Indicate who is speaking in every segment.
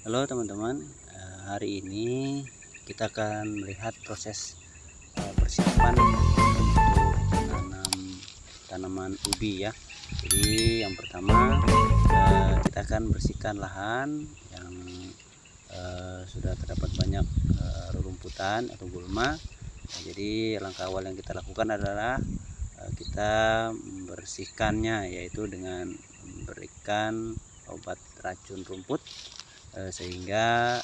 Speaker 1: Halo teman-teman, hari ini kita akan melihat proses persiapan untuk menanam tanaman ubi ya. Jadi yang pertama kita akan bersihkan lahan yang sudah terdapat banyak rerumputan atau gulma. Jadi langkah awal yang kita lakukan adalah kita membersihkannya, yaitu dengan memberikan obat racun rumput sehingga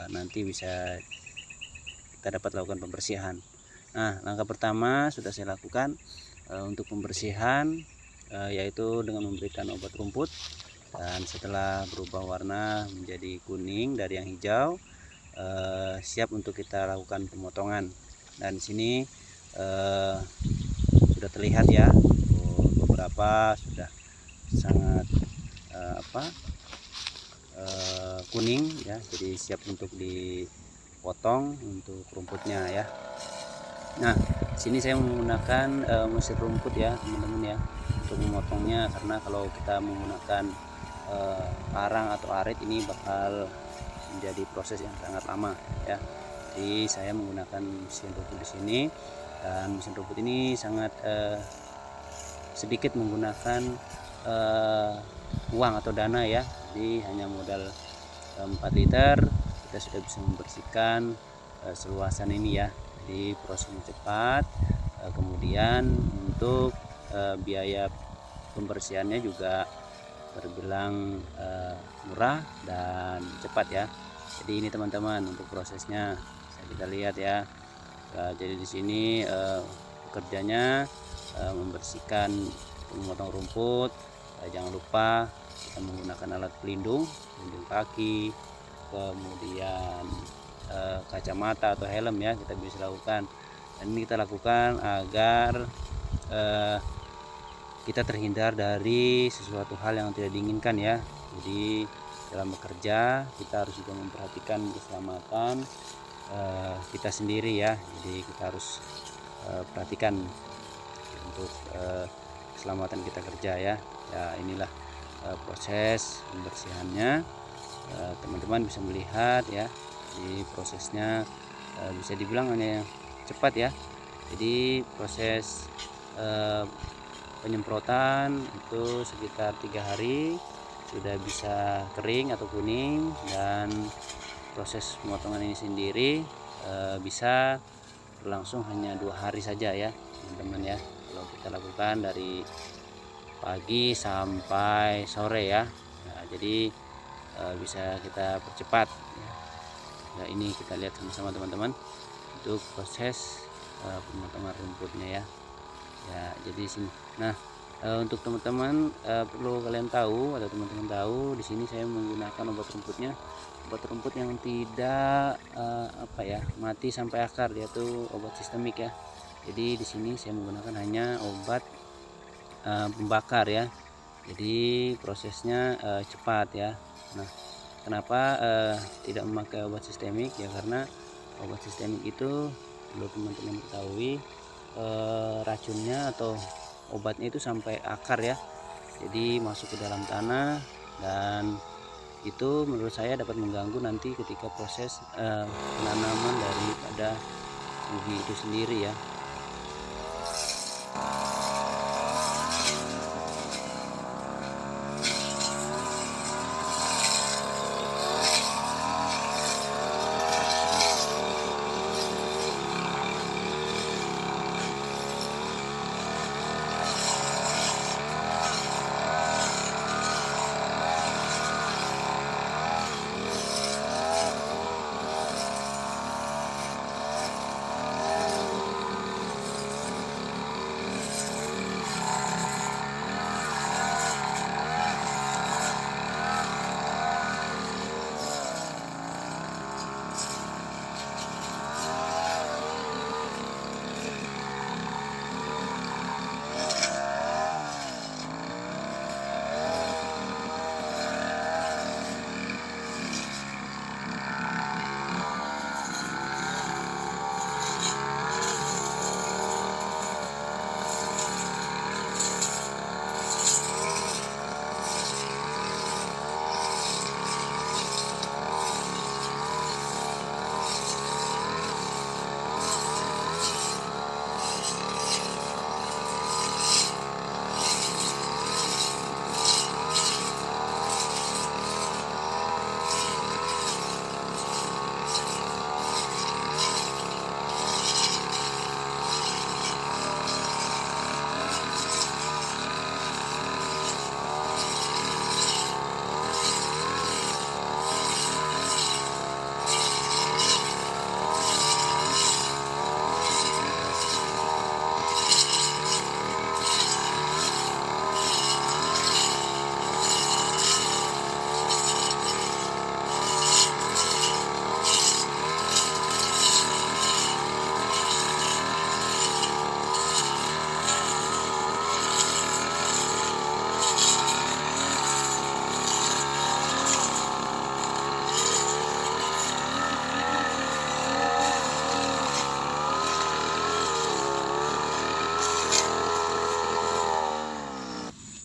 Speaker 1: nanti bisa kita dapat lakukan pembersihan. Nah, langkah pertama sudah saya lakukan untuk pembersihan, yaitu dengan memberikan obat rumput, dan setelah berubah warna menjadi kuning dari yang hijau, siap untuk kita lakukan pemotongan. Dan di sini sudah terlihat ya, beberapa sudah sangat kuning ya, jadi siap untuk dipotong untuk rumputnya ya. Nah, sini saya menggunakan mesin rumput ya teman-teman ya untuk memotongnya, karena kalau kita menggunakan parang atau arit ini bakal menjadi proses yang sangat lama ya. Jadi saya menggunakan mesin rumput di sini, dan mesin rumput ini sangat sedikit menggunakan uang atau dana ya. Jadi hanya modal 4 liter kita sudah bisa membersihkan seluasan ini ya. Jadi prosesnya cepat, kemudian untuk biaya pembersihannya juga terbilang murah dan cepat ya. Jadi ini teman-teman untuk prosesnya, kita lihat ya. Jadi di sini pekerjanya membersihkan, memotong rumput. Jangan lupa kita menggunakan alat pelindung kaki, kemudian kacamata atau helm ya, kita bisa lakukan. Dan ini kita lakukan agar kita terhindar dari sesuatu hal yang tidak diinginkan ya. Jadi dalam bekerja kita harus juga memperhatikan keselamatan kita sendiri ya. Jadi kita harus perhatikan untuk keselamatan kita kerja ya. Ya, inilah proses pembersihannya. Teman-teman bisa melihat ya, di prosesnya bisa dibilang hanya cepat ya. Jadi proses penyemprotan itu sekitar 3 hari sudah bisa kering atau kuning, dan proses pemotongan ini sendiri bisa berlangsung hanya 2 hari saja ya teman-teman ya, kalau kita lakukan dari pagi sampai sore ya. Nah, jadi bisa kita percepat ya. Nah, ini kita lihat sama-sama teman-teman untuk proses pemotongan rumputnya ya. Ya, jadi sini. Nah, untuk teman-teman perlu kalian tahu, atau teman-teman tahu, di sini saya menggunakan obat rumputnya, obat rumput yang tidak mati sampai akar, yaitu obat sistemik ya. Jadi di sini saya menggunakan hanya obat pembakar ya. Jadi prosesnya cepat ya. Nah, kenapa tidak memakai obat sistemik ya, karena obat sistemik itu perlu teman-teman ketahui, racunnya atau obatnya itu sampai akar ya, jadi masuk ke dalam tanah, dan itu menurut saya dapat mengganggu nanti ketika proses penanaman daripada ubi itu sendiri ya.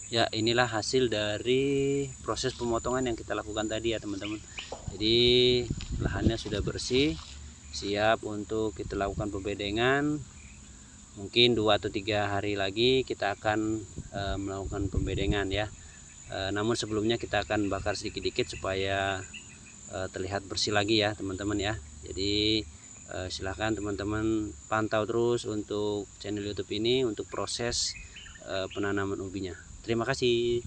Speaker 1: Ya, inilah hasil dari proses pemotongan yang kita lakukan tadi ya teman-teman. Jadi lahannya sudah bersih, siap untuk kita lakukan pembedengan. Mungkin 2 atau 3 hari lagi kita akan melakukan pembedengan ya. Namun sebelumnya kita akan bakar sedikit-sedikit supaya terlihat bersih lagi ya teman-teman ya. Jadi silahkan teman-teman pantau terus untuk channel YouTube ini untuk proses penanaman ubinya. Terima kasih.